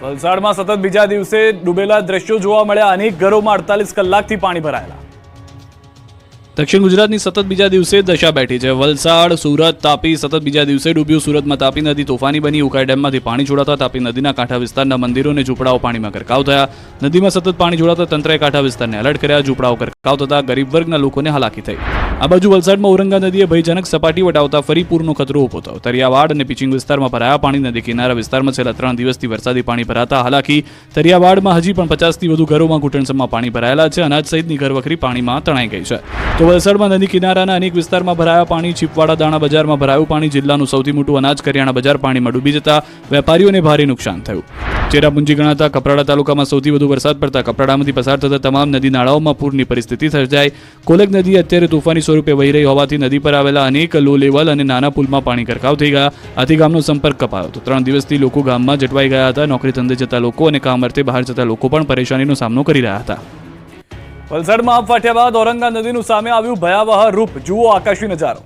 વલસાડમાં સતત બીજા દિવસે ડૂબેલા દ્રશ્યો જોવા મળ્યા. અનેક ઘરોમાં 48 કલાકથી પાણી ભરાયેલા. દક્ષિણ ગુજરાતની સતત બીજા દિવસે દશા બેઠી છે. વલસાડ, સુરત, તાપી સતત બીજા દિવસે ડૂબ્યું. સુરતમાં તાપી નદી તોફાની બની. ઉકાઈ ડેમમાંથી પાણી છોડાતા તાપી નદીના કાંઠા વિસ્તારના મંદિરો અને ઝૂંપડાઓ પાણીમાં ગરકાવ થયા. નદીમાં સતત પાણી છોડાતા તંત્રએ કાંઠા વિસ્તારને એલર્ટ કર્યા. ઝૂંપડાઓ ગરકાવ થતા ગરીબ વર્ગના લોકોને હાલાકી થઈ. આ બાજુ વલસાડમાં ઔરંગા નદીએ ભયજનક સપાટી વટાવતા ફરી પૂરનો ખતરો ઊભો થયો. તરિયાવાડ અને પિચિંગ વિસ્તારમાં ભરાયા પાણી. નદી કિનારા વિસ્તારમાં છેલ્લા 3 દિવસથી વરસાદી પાણી ભરાતા હાલાકી. તરિયાવાડમાં હજી પણ 50 થી વધુ ઘરોમાં ઘૂંટણસમાં પાણી ભરાયેલા છે. અનાજ સહિતની ઘરવખરી પાણીમાં તણાઈ ગઈ છે. તો વલસાડમાં નદી કિનારાના અનેક વિસ્તારમાં ભરાયા પાણી. ચીપવાડા દાણા બજારમાં ભરાયું પાણી. જિલ્લાનું સૌથી મોટું અનાજ કરિયાણા બજાર પાણીમાં ડૂબી જતા વેપારીઓને ભારે નુકસાન થયું. ચેરાપુંજી ગણાતા કપરાડા તાલુકામાં સૌથી વધુ વરસાદ પડતા કપરાડામાંથી પસાર થતા તમામ નદી નાળાઓમાં પૂરની પરિસ્થિતિ સર્જાઈ. કોલેક નદી અત્યારે તોફાની સ્વરૂપે વહી રહી હોવાથી નદી પર આવેલા અનેક લો લેવલ અને નાના પુલમાં પાણી ગરકાવ થઈ ગયા. આથી ગામનો સંપર્ક કપાયો હતો. 3 દિવસથી લોકો ગામમાં જટવાઈ ગયા હતા. નોકરી ધંધે જતા લોકો અને કામ અર્થે બહાર જતા લોકો પણ પરેશાનીનો સામનો કરી રહ્યા હતા. વલસાડમાં આબ ફાટ્યા બાદ ઔરંગા નદીનું સામે આવ્યું ભયાવહ રૂપ. જુઓ આકાશી નજારો.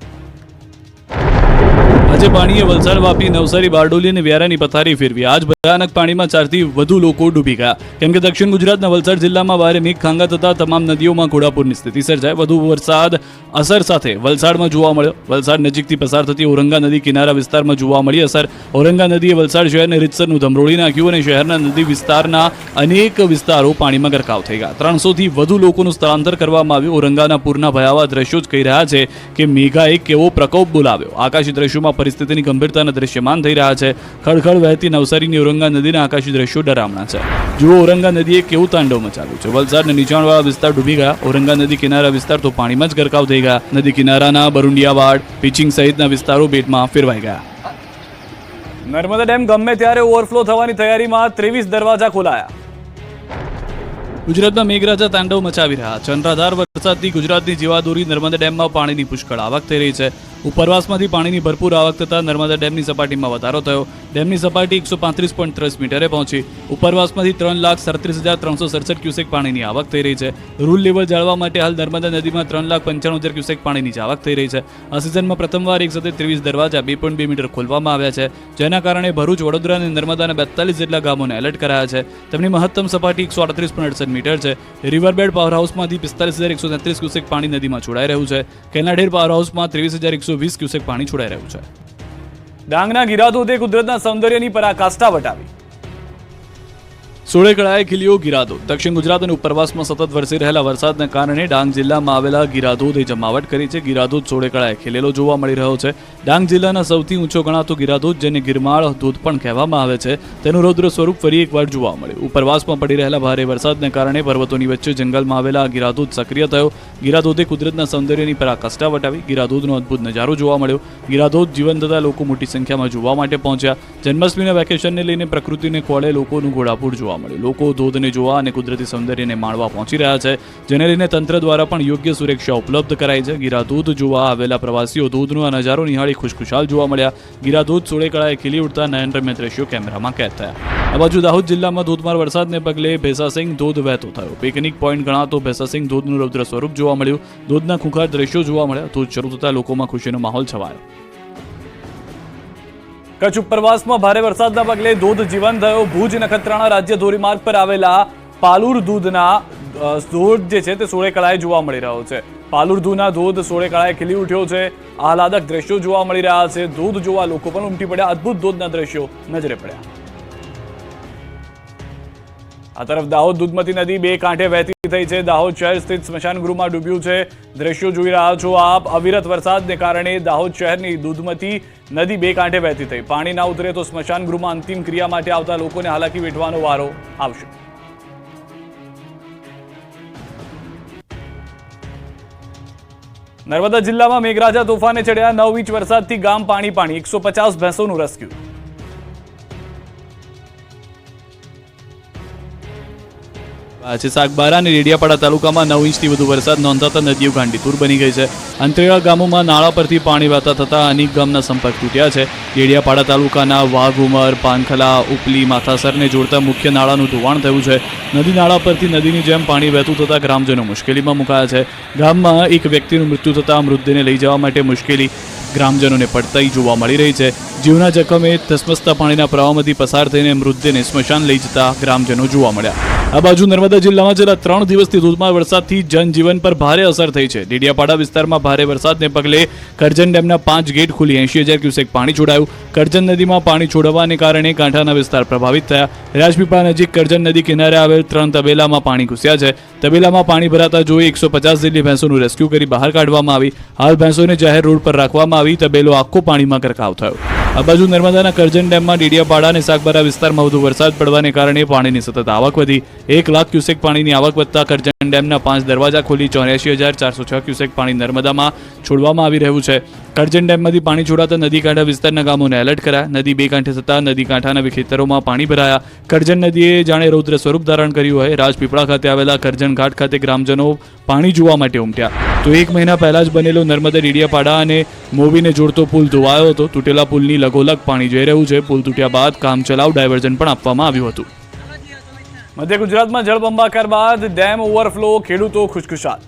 આજે પાણીએ વલસાડ, વાપી, નવસારી, બારડોલી અને વ્યારાની પથારી ફેરવી. આજ ભયાનક પાણીમાં 4 થી વધુ લોકો ડૂબી ગયા. કેમ કે દક્ષિણ ગુજરાતના વલસાડ જિલ્લામાં ભારે મેઘખાંગા થતા તમામ નદીઓમાં ઘોડાપૂરની સ્થિતિ સર્જાય. વધુ વરસાદ અસર સાથે વલસાડમાં જોવા મળ્યો. વલસાડ નજીકથી પસાર થતી ઔરંગા નદી કિનારા વિસ્તારમાં જોવા મળી અસર. ઔરંગા નદીએ વલસાડ શહેરને રીતસરનું ધમરોળી નાખ્યું અને શહેરના નદી વિસ્તારના અનેક વિસ્તારો પાણીમાં ગરકાવ થઈ ગયા. 300 થી વધુ લોકોનું સ્થળાંતર કરવામાં આવ્યું. ઔરંગાના પૂરના ભયાવહ દ્રશ્યો જ કહી રહ્યા છે કે મેઘાએ કેવો પ્રકોપ બોલાવ્યો. આકાશી દ્રશ્યોમાં પરિસ્થિતિની ગંભીરતાના દ્રશ્યમાન થઈ રહ્યા છે. ખળખળ વહેતી નવસારીની ઔરંગા નદીના આકાશી દ્રશ્યો ડરામણા છે. જુઓ ઔરંગા નદીએ કેવું તાંડવ મચાવ્યું છે. વલસાડના નીચાણવાળા વિસ્તાર ડૂબી ગયા. ઔરંગા નદી કિનારા વિસ્તાર તો પાણીમાં જ ગરકાવ થઈ ગયા. નદી કિનારાના બરુંડિયાવાડ, પિચિંગ સહિતના વિસ્તારો બેટમાં ફેરવાઈ ગયા. નર્મદા ડેમ ગમે ત્યારે ઓવરફ્લો થવાની તૈયારીમાં 23 દરવાજા ખોલાયા. ગુજરાતમાં મેઘરાજા તાંડવ મચાવી રહ્યા છે. અનરાધાર વરસાદથી ગુજરાતની જીવાદોરી નર્મદા ડેમમાં પાણીની પુષ્કળ આવક થઈ રહી છે. ઉપરવાસમાંથી પાણીની ભરપૂર આવક થતાં નર્મદા ડેમની સપાટીમાં વધારો થયો. ડેમની સપાટી 135.30 મીટરે પહોંચી. ઉપરવાસમાંથી 3,37,367 ક્યુસેક પાણીની આવક થઈ રહી છે. રૂલ લેવલ જાળવવા માટે હાલ નર્મદા નદીમાં 3,95,000 ક્યુસેક પાણીની આવક થઈ રહી છે. આ સિઝનમાં પ્રથમવાર એક સાથે 23 દરવાજા 2.2 મીટર ખોલવામાં આવ્યા છે, જેના કારણે ભરૂચ, વડોદરા અને નર્મદાના 42 જેટલા ગામોને એલર્ટ કરાયા છે. તેમની મહત્તમ સપાટી 138.68 મીટર છે. રિવરબેડ પાવર હાઉસમાંથી 45,133 ક્યુસેક પાણી નદીમાં છોડાઈ રહ્યું છે. કેનાડેર પાવર હાઉસમાં 23,120 ક્યુસેક પાણી છોડાઈ રહ્યું છે. ડાંગના ગિરાધોધે કુદરતના સૌંદર્યની પરાકાષ્ઠા વટાવી. સોળેકળાએ ખીલ્યો ગિરાધોધ. દક્ષિણ ગુજરાત અને ઉપરવાસમાં સતત વરસી રહેલા વરસાદના કારણે ડાંગ જિલ્લામાં આવેલા ગિરાધોધે જમાવટ કરી છે. ગિરાધોધ સોળેકળાએ ખીલેલો જોવા મળી રહ્યો છે. ડાંગ જિલ્લાના સૌથી ઊંચો ગણાતો ગિરાધોધ, જેને ગિરમાળ ધોધ પણ કહેવામાં આવે છે, તેનું રૌદ્ર સ્વરૂપ ફરી એકવાર જોવા મળ્યું. ઉપરવાસમાં પડી રહેલા ભારે વરસાદને કારણે પર્વતોની વચ્ચે જંગલમાં આવેલા ગિરાધોધ સક્રિય થયો. ગિરાધોધે કુદરતના સૌંદર્યની પરાકાષ્ઠા વટાવી. ગિરાધોધનો અદ્ભુત નજારો જોવા મળ્યો. ગિરાધોધ જીવન થતા લોકો મોટી સંખ્યામાં જોવા માટે પહોંચ્યા. જન્માષ્ટમીના વેકેશનને લઈને પ્રકૃતિને ખોળે લોકોનું ઘોડાપૂર જોવા મળ્યું. લોકો ધોધને જોવા અને કુદરતી સૌંદર્યને માણવા પહોંચી રહ્યા છે, જેને લઈને તંત્ર દ્વારા પણ યોગ્ય સુરક્ષા ઉપલબ્ધ કરાઈ છે. ગિરાધોધ જોવા આવેલા પ્રવાસીઓ ધોધનો આ નજારો નિહાળી ખુશખુશાલ જોવા મળ્યા. ગિરાધોધ સોળેકળાએ ખીલી ઉઠતા નયનરમ્ય દ્રશ્યો કેમેરામાં કેદ થયા. આ બાજુ દાહોદ જિલ્લામાં ધોધમાર વરસાદને પગલે ભેસાસિંગ ધોધ વહેતો થયો. પિકનિક પોઈન્ટ ગણાતો ભેસાસિંગ ધોધનું રૌદ્ર સ્વરૂપ જોવા મળ્યું. ધોધના ખૂંખાર દ્રશ્યો જોવા મળ્યા. ધોધ શરૂ થતા લોકોમાં ખુશીનો માહોલ છવાયો. કચ્છ ઉપરવાસમાં ભારે વરસાદના પગલે ધોધ જીવંત થયો. ભુજ નખત્રાણા રાજ્ય ધોરીમાર્ગ પર આવેલા પાલુર ધોધના ધોધ જે છે તે સોળેકળાએ જોવા મળી રહ્યો છે. પાલુર ધોધના ધોધ સોળેકળાએ ખીલી ઉઠ્યો છે. આહલાદક દ્રશ્યો જોવા મળી રહ્યા છે. ધોધ જોવા લોકો પણ ઉમટી પડ્યા. અદ્ભુત ધોધના દ્રશ્યો નજરે પડ્યા. આ તરફ દાહોદ દૂધમતી નદી બે કાંઠે વહેતી થઈ છે. દાહોદ શહેર સ્થિત સ્મશાન ગૃહમાં ડૂબ્યું છે. દ્રશ્યો જોઈ રહ્યા છો આપ. અવિરત વરસાદને કારણે દાહોદ શહેરની દૂધમતી નદી બે કાંઠે વહેતી થઈ. પાણી ના ઉતરે તો સ્મશાન ગૃહમાં અંતિમ ક્રિયા માટે આવતા લોકોને હાલાકી વેઠવાનો વારો આવશે. નર્મદા જિલ્લામાં મેઘરાજા તોફાને ચડ્યા. 9 ઇંચ વરસાદથી ગામ પાણી પાણી. 150 ભેંસોનું રેસ્ક્યુ. આજે સાગબારા અને રેડિયાપાડા તાલુકામાં 9 ઇંચથી વધુ વરસાદ નોંધાતા નદીઓ ગાંડીતુર બની ગઈ છે. અંતરિયાળ ગામોમાં નાળા પરથી પાણી વહેતા થતા અનેક ગામના સંપર્ક તૂટ્યા છે. રેડિયાપાડા તાલુકાના વાઘુમર, પાનખલા, ઉપલી, માથાસરને જોડતા મુખ્ય નાળાનું ધોવાણ થયું છે. નદી નાળા પરથી નદીની જેમ પાણી વહેતું થતા ગ્રામજનો મુશ્કેલીમાં મુકાયા છે. ગામમાં એક વ્યક્તિનું મૃત્યુ થતા મૃતદેહને લઈ જવા માટે મુશ્કેલી ગ્રામજનોને પડતી જોવા મળી રહી છે. જીવના જખમે ધસમસતા પાણીના પ્રવાહમાંથી પસાર થઈને મૃતદેહને સ્મશાન લઈ જતા ગ્રામજનો જોવા મળ્યા. આ બાજુ નર્મદા જિલ્લામાં છેલ્લા 3 દિવસથી ધોધમાર વરસાદથી જનજીવન પર ભારે અસર થઈ છે. ડેડિયાપાડા વિસ્તારમાં ભારે વરસાદને પગલે કરજણ ડેમના 5 ગેટ ખુલી 80,000 ક્યુસેક પાણી છોડાયું. કરજણ નદીમાં પાણી છોડવાને કારણે કાંઠાના વિસ્તાર પ્રભાવિત થયા. રાજપીપળા નજીક કરજણ નદી કિનારે આવેલ 3 તબેલામાં પાણી ઘૂસ્યા છે. તબેલામાં પાણી ભરાતા જોઈ 150 જેટલી ભેંસોનું રેસ્ક્યુ કરી બહાર કાઢવામાં આવી. હાલ ભેંસોને જાહેર રોડ પર રાખવામાં આવી. તબેલો આખો પાણીમાં ગરકાવ થયો. આ બાજુ નર્મદાના કરજણ ડેમમાં ડેડિયાપાડા અને સાગબારા વિસ્તારમાં વધુ વરસાદ પડવાને કારણે પાણીની સતત આવક વધી. 1 લાખ ક્યુસેક પાણીની આવક વધતા કરજણ ડેમના 5 દરવાજા ખોલી 84,406 ક્યુસેક પાણી નર્મદામાં છોડવામાં આવી રહ્યું છે. કરજણ ડેમમાંથી પાણી છોડાતા નદી કાંઠા વિસ્તારના ગામોને એલર્ટ કરાયા. નદી બે કાંઠે થતા નદી કાંઠાના ખેતરોમાં પાણી ભરાયા. કરજણ નદીએ જાણે રૌદ્ર સ્વરૂપ ધારણ કર્યું હોય. રાજપીપળા ખાતે આવેલા કરજણ ઘાટ ખાતે ગ્રામજનો પાણી જોવા માટે ઉમટ્યા. તો 1 મહિના પહેલા જ બનેલો નર્મદા ડેડિયાપાડા અને મોવીને જોડતો પુલ ધોવાયો હતો. તૂટેલા પુલની લગોલગ પાણી જઈ રહ્યું છે. પુલ તૂટ્યા બાદ કામચલાઉ ડાયવર્ઝન પણ આપવામાં આવ્યું હતું. મધ્ય ગુજરાતમાં જળબંબાકાર બાદ ડેમ ઓવરફ્લો, ખેડૂતો ખુશખુશાલ.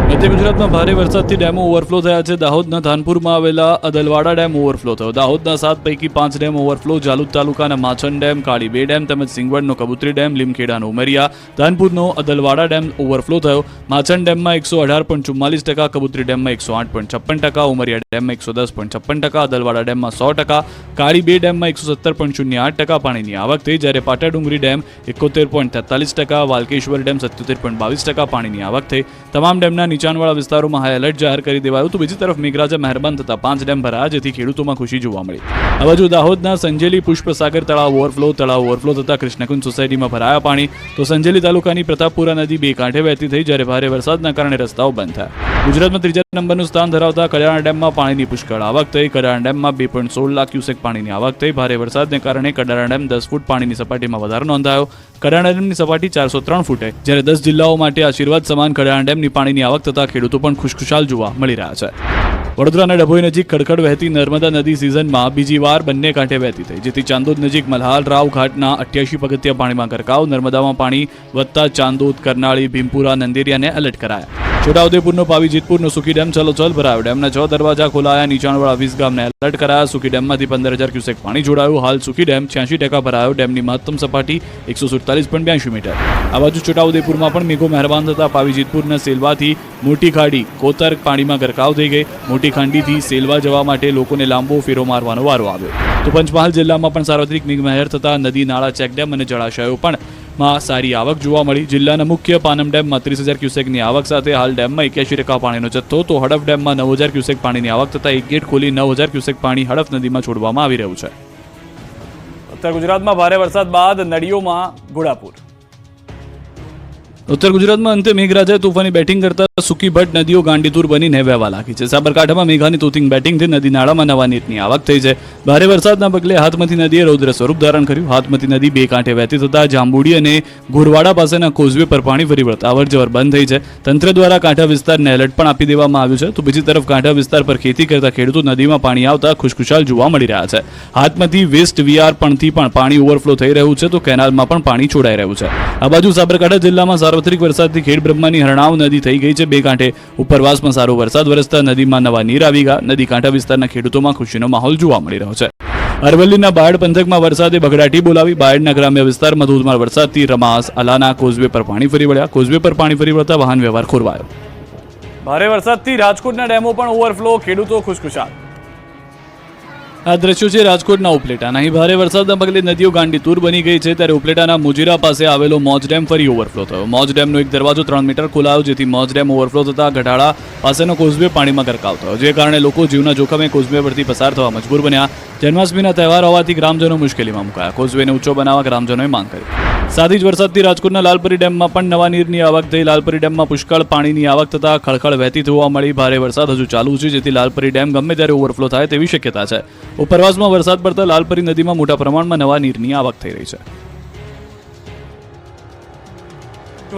મધ્ય ગુજરાતમાં ભારે વરસાદથી ડેમો ઓવરફ્લો થયા છે. દાહોદના ધાનપુરમાં આવેલા અદલવાડા ડેમ ઓવરફ્લો થયો. દાહોદના 7 પૈકી 5 ડેમ ઓવરફ્લો. જાલુદ તાલુકાના માછન ડેમ, કાળી બે ડેમ તેમજ સિંગવડનો Kabutari dam, લીમખેડાનો Umaria, ધાનપુરનો Adalwada dam overflow થયો. માછન ડેમમાં 118.44%, કબૂતરી ડેમમાં 108.56%, ઉમરિયા ડેમમાં 110.56%, અદલવાડા ડેમમાં 100%, કાળી બે ડેમમાં 117.08% પાણીની આવક થઈ. જ્યારે પાટાડુંગરી ડેમ 71.43%, વાલકેશ્વર ડેમ 77.22% પાણીની આવક થઈ. તમામ ડેમના નીચાણવાળા વિસ્તારોમાં હાઈ એલર્ટ જાહેર કરી દેવાયું. તો બીજી તરફ મેઘરાજા મહેરબાન થતા 5 ડેમ ભરાયા, જેથી ખેડૂતોમાં ખુશી જોવા મળી. આ બાજુ દાહોદના સંજેલી પુષ્પસાગર તળાવ ઓવરફ્લો થતા કૃષ્ણકુંજ સોસાયટીમાં ભરાયા પાણી. તો સંજેલી તાલુકાની પ્રતાપપુરા નદી બે કાંઠે વહેતી થઈ. જ્યારે ભારે વરસાદના કારણે રસ્તાઓ બંધ થયા. ગુજરાતમાં 3જા નંબરનું સ્થાન ધરાવતા કડાણા ડેમમાં પાણીની પુષ્કળ આવક થઈ. કડાણા ડેમમાં 2.16 લાખ ક્યુસેક પાણીની આવક થઈ. ભારે વરસાદને કારણે કડાણા ડેમ 10 ફૂટ પાણીની સપાટીમાં વધારો નોંધાયો. કડાણા ડેમની સપાટી 403 ફૂટે. જ્યારે 10 જિલ્લાઓ માટે આશીર્વાદ સમાન કડાણા ડેમની પાણીની આવક થતા ખેડૂતો પણ ખુશખુશાલ જોવા મળી રહ્યા છે. વડોદરાના ડભોઈ નજીક ખડખડ વહેતી નર્મદા નદી સિઝનમાં બીજી વાર બંને કાંઠે વહેતી થઈ, જેથી ચાંદોદ નજીક મલ્હાર રાવ ઘાટના 88 પગથિયા પાણીમાં ગરકાવ. નર્મદામાં પાણી વધતા ચાંદોદ, કરનાળી, ભીમપુરા, નંદેરિયાને એલર્ટ કરાયા. છોટાઉદેપુરનો પાવી જેતપુરનો સુખી ડેમ ચલોચલ ભરાયો. ડેમના 6 દરવાજા ખોલાયા. નીચાણવાળા 20 ગામને એલર્ટ કરાયા. સુખી ડેમમાંથી 15,000 ક્યુસેક પાણી છોડાયું. હાલ સુખી ડેમ 86% ભરાયો. ડેમની મહત્તમ સપાટી 147.82 મીટર. આ બાજુ છોટાઉદેપુરમાં પણ મેઘો મહેરબાન થતા પાવી જેતપુરના સેલવાથી મોટી ખાડી કોતર પાણીમાં ગરકાવ થઈ ગઈ. મોટી ખાંડીથી સેલવા જવા માટે લોકોને લાંબો ફેરો મારવાનો વારો આવ્યો. તો પંચમહાલ જિલ્લામાં પણ સાર્વત્રિક મેઘમહેર થતા નદી નાળા ચેકડેમ અને જળાશયો પણ માં સારી આવક જોવા મળી. જિલ્લાના મુખ્ય પાનમ ડેમમાં 30,000 ક્યુસેકની આવક સાથે હાલ ડેમમાં 81% પાણીનો જથ્થો. તો હડફ ડેમમાં 9,000 ક્યુસેક પાણીની આવક થતા એક ગેટ ખોલી 9,000 ક્યુસેક પાણી હડફ નદીમાં છોડવામાં આવી રહ્યું છે. ઉત્તર ગુજરાતમાં ભારે વરસાદ બાદ નદીઓમાં ઘોડાપૂર. ઉત્તર ગુજરાતમાં અંતે મેઘરાજાએ તોફાની બેટિંગ કરતા સુકી ભટ્ટ નદીઓ ગાંડીતુર બનીને વહેવા લાગી છે. સાબરકાંઠામાં મેઘાની તોતિંગ બેટિંગથી નદી નાળામાં નવા નીરની આવક થઈ છે. ભારે વરસાદના પગલે હાથમતી નદીએ રૌદ્ર સ્વરૂપ ધારણ કર્યું. હાથમતી નદી બે કાંઠે વહેતી થતા જાંબુડી અને ગોરવાડા પાસેના કોઝવે પર પાણી ફરી વળતા અવરજવર બંધ થઈ છે. તંત્ર દ્વારા કાંઠા વિસ્તારને એલર્ટ પણ આપી દેવામાં આવ્યું છે. તો બીજી તરફ કાંઠા વિસ્તાર પર ખેતી કરતા ખેડૂતો નદીમાં પાણી આવતા ખુશખુશાલ જોવા મળી રહ્યા છે. હાથમતી વેસ્ટ વીઆર પણથી પણ પાણી ઓવરફ્લો થઈ રહ્યું છે. તો કેનાલમાં પણ પાણી છોડાઈ રહ્યું છે. આ બાજુ સાબરકાંઠા જિલ્લામાં સાર્વત્રિક વરસાદથી ખેડ બ્રહ્માની હરણાવ નદી થઈ ગઈ છે બે કાંઠે. ઉપરવાસમાં સારો વરસાદ વરસતા નદીમાં નવા નીર આવી ગયા. નદી કાંઠા વિસ્તારના ખેડૂતોમાં ખુશીનો માહોલ જોવા મળી રહ્યો છે. અરવલ્લીના બાયડ પંથકમાં વરસાદે બગડાટી બોલાવી. બાયડના ગ્રામ્ય વિસ્તારમાં ધોધમાર વરસાદથી રમાસ અલાના કોઝવે પર પાણી ફરી વળ્યા. કોઝવે પર પાણી ફરી વળતા વાહન વ્યવહાર ખોરવાયો. ભારે વરસાદથી રાજકોટના ડેમો પણ ઓવરફ્લો. ખેડૂતો ખુશખુશાલ. આ દ્રશ્યો છે રાજકોટના ઉપલેટાના. અહીં ભારે વરસાદના પગલે નદીઓ ગાંડીતુર બની ગઈ છે. ત્યારે ઉપલેટાના મુજીરા પાસે આવેલો મોજ ડેમ ફરી ઓવરફ્લો થયો. મોજ ડેમનો એક દરવાજો 3 મીટર ખોલાયો, જેથી મોજ ડેમ ઓવરફ્લો થતા ગઢાળા પાસેનો કોઝવે પાણીમાં ગરકાવ થયો, જે કારણે લોકો જીવના જોખમે કોઝવે પરથી પસાર થવા મજબૂર બન્યા. જન્માષ્ટમીના તહેવાર હોવાથી ગ્રામજનો મુશ્કેલીમાં મુકાયા. કોઝવેને ઊંચો બનાવવા ગ્રામજનોએ માંગ કરી. સાથે જ વરસાદથી રાજકોટના લાલપરી ડેમમાં પણ નવા નીરની આવક થઈ. લાલપરી ડેમમાં પુષ્કળ પાણીની આવક થતા ખળખળ વહેતી જોવા મળી. ભારે વરસાદ હજુ ચાલુ છે, જેથી લાલપરી ડેમ ગમે ત્યારે ઓવરફ્લો થાય તેવી શક્યતા છે. ઉપરવાસમાં વરસાદ પડતા લાલપરી નદીમાં મોટા પ્રમાણમાં નવા નીરની આવક થઈ રહી છે.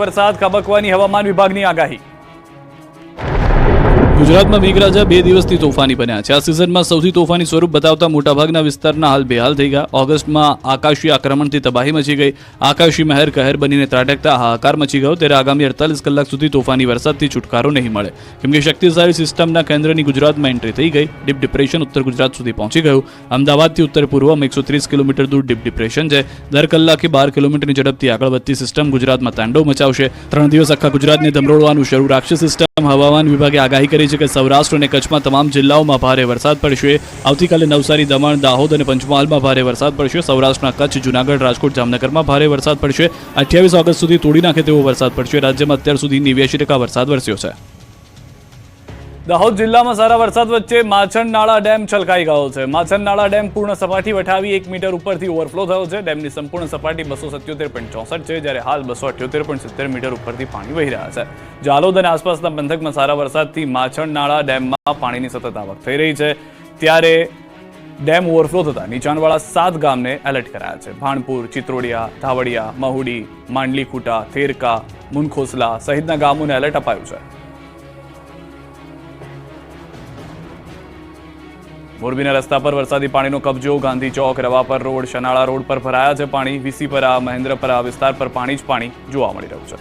વરસાદ ખાબકવાની હવામાન વિભાગની આગાહી. ગુજરાતમાં મેઘરાજા 2 દિવસથી તોફાની બન્યા છે. આ સિઝનમાં સૌથી તોફાની સ્વરૂપ બતાવતા મોટાભાગના વિસ્તારના હાલ બેહાલ થઈ ગયા. ઓગસ્ટમાં આકાશી આક્રમણથી તબાહી મચી ગઈ. આકાશી મહેર કહેર બનીને ત્રાટકતા હાહાકાર મચી ગયો. ત્યારે આગામી 48 કલાક સુધી તોફાની વરસાદથી છુટકારો નહીં મળે, કેમ કે શક્તિશાળી સિસ્ટમના કેન્દ્રની ગુજરાતમાં એન્ટ્રી થઈ ગઈ. ડીપ ડિપ્રેશન ઉત્તર ગુજરાત સુધી પહોંચી ગયું. અમદાવાદથી ઉત્તર પૂર્વમાં 130 કિલોમીટર દૂર ડીપ ડિપ્રેશન છે. દર કલાકે 12 કિલોમીટરની ઝડપથી આગળ વધતી સિસ્ટમ ગુજરાતમાં તાંડવ મચાવશે. 3 દિવસ આખા ગુજરાતને ધમરોળવાનું શરૂ રાખશે સિસ્ટમ. હવામાન વિભાગે આગાહી કરી છે કે સૌરાષ્ટ્ર અને કચ્છમાં તમામ જિલ્લાઓમાં ભારે વરસાદ પડશે. આવતીકાલે નવસારી, દમણ, દાહોદ અને પંચમહાલમાં ભારે વરસાદ પડશે. સૌરાષ્ટ્રના કચ્છ, જૂનાગઢ, રાજકોટ, જામનગરમાં ભારે વરસાદ પડશે. 28 ઓગસ્ટ સુધી તોડી નાખે તેવો વરસાદ પડશે. રાજ્યમાં અત્યાર સુધી 89% વરસાદ વરસ્યો છે. દાહોદ જિલ્લામાં સારા વરસાદ વચ્ચે માછણ નાળા ડેમ છલકાઈ ગયો છે. માછણ નાળા ડેમ પૂર્ણ સપાટી વટાવી 1 મીટર ઉપરથી ઓવરફ્લો થયો છે. ડેમની સંપૂર્ણ સપાટી 277.64 છે, જ્યારે હાલ 278.70 મીટર ઉપરથી પાણી વહી રહ્યા છે. જાલોદ અને આસપાસના પંથકમાં સારા વરસાદથી માછણ નાળા ડેમમાં પાણીની સતત આવક થઈ રહી છે. ત્યારે ડેમ ઓવરફ્લો થતા નીચાણવાળા 7 ગામને એલર્ટ કરાયા છે. ભાણપુર, ચિત્રોડિયા, ધાવડિયા, મહુડી, માંડલીખુટા, થેરકા, મુનખોસલા સહિતના ગામોને એલર્ટ અપાયું છે. મોરબીના રસ્તા પર વરસાદી પાણીનો કબજો. ગાંધી ચોક, રવાપર રોડ, શનાળા રોડ પર ભરાયા છે પાણી. વીસીપરા, મહેન્દ્રપરા વિસ્તાર પર પાણી જ પાણી જોવા મળી રહ્યું છે.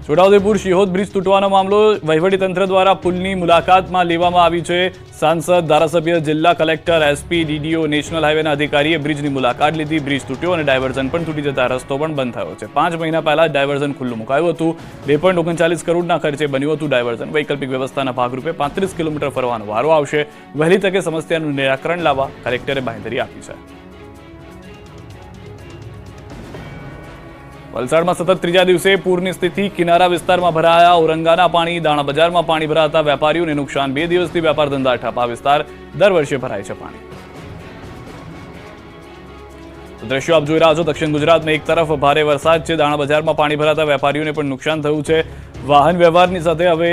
છોટાઉદેપુર શિહોદ બ્રિજ તૂટવાનો મામલો. વહીવટીતંત્ર દ્વારા પુલની મુલાકાતમાં લેવામાં આવી છે. સાંસદ, ધારાસભ્ય, જિલ્લા કલેક્ટર, એસપી, ડીડીઓ, નેશનલ હાઈવેના અધિકારીએ બ્રિજની મુલાકાત લીધી. બ્રિજ તૂટ્યો અને ડાયવર્ઝન પણ તૂટી જતા રસ્તો પણ બંધ થયો છે. 5 મહિના પહેલા જ ડાયવર્ઝન ખુલ્લું મુકાયું હતું. 2.39 કરોડના ખર્ચે બન્યું હતું ડાયવર્ઝન. વૈકલ્પિક વ્યવસ્થાના ભાગરૂપે 35 કિલોમીટર ફરવાનો વારો આવશે. વહેલી તકે સમસ્યાનું નિરાકરણ લાવવા કલેક્ટરે બાંહેધરી આપી છે. વલસાડમાં સતત 3જા દિવસે પૂરની સ્થિતિ. કિનારા વિસ્તારમાં ભરાયા ઔરંગાના પાણી. દાણા બજારમાં પાણી ભરાતા વેપારીઓને નુકસાન. 2 દિવસથી વેપાર ધંધા ઠપ. આ વિસ્તાર દર વર્ષે ભરાય છે પાણી. દ્રશ્યો આપ જોઈ રહ્યા છો. દક્ષિણ ગુજરાતમાં એક તરફ ભારે વરસાદ છે, દાણા બજારમાં પાણી ભરાતા વેપારીઓને પણ નુકસાન થયું છે. વાહન વ્યવહારની સાથે હવે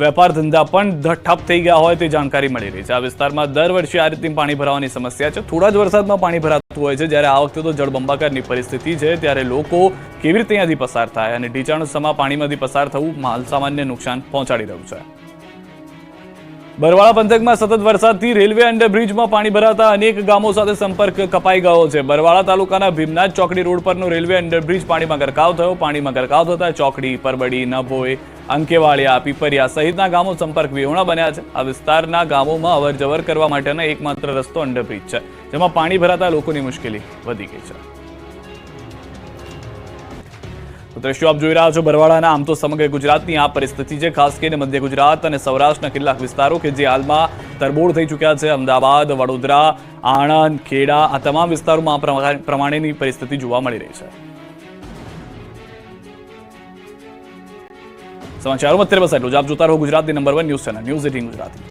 વેપાર ધંધા પણ ઠપ થઈ ગયા હોય તે જાણકારી મળી રહી છે. આ વિસ્તારમાં દર વર્ષે આ રીતની પાણી ભરાવાની સમસ્યા છે. થોડા જ વરસાદમાં પાણી ભરાતું હોય છે, જ્યારે આ વખતે તો જળબંબાકારની પરિસ્થિતિ છે. ત્યારે લોકો કેવી રીતે અહીંયાથી પસાર થાય અને ઢીચાણ સમા પાણીમાંથી પસાર થવું માલ સામાનને નુકસાન પહોંચાડી રહ્યું છે. બરવાળા પંથકમાં સતત વરસાદથી રેલવે અંડરબ્રિજમાં પાણી ભરાતા અનેક ગામો સાથે સંપર્ક કપાઈ ગયો છે. બરવાળા તાલુકાના ભીમનાથ ચોકડી રોડ પરનો રેલવે અંડરબ્રિજ પાણીમાં ગરકાવ થયો. પાણીમાં ગરકાવ થતા ચોકડી, પરબડી, નભોઈ, અંકેવાળિયા, પીપરિયા સહિતના ગામો સંપર્ક વિહોણા બન્યા છે. આ વિસ્તારના ગામોમાં અવરજવર કરવા માટેનો એકમાત્ર રસ્તો અંડરબ્રિજ છે, જેમાં પાણી ભરાતા લોકોની મુશ્કેલી વધી ગઈ છે. દ્રશ્યો આપ જોઈ રહ્યા છો બરવાળાના. આમ તો સમગ્ર ગુજરાતની આ પરિસ્થિતિ છે, ખાસ કરીને મધ્ય ગુજરાત અને સૌરાષ્ટ્રના કેટલાક વિસ્તારો કે જે હાલમાં તરબોળ થઈ ચૂક્યા છે. અમદાવાદ, વડોદરા, આણંદ, ખેડા આ તમામ વિસ્તારોમાં આ પ્રમાણેની પરિસ્થિતિ જોવા મળી રહી છે. સમાચારોમાં અત્યારે બસ એટલું જ. આપ જોતા રહો ગુજરાતની number 1 news channel news 18 Gujarati.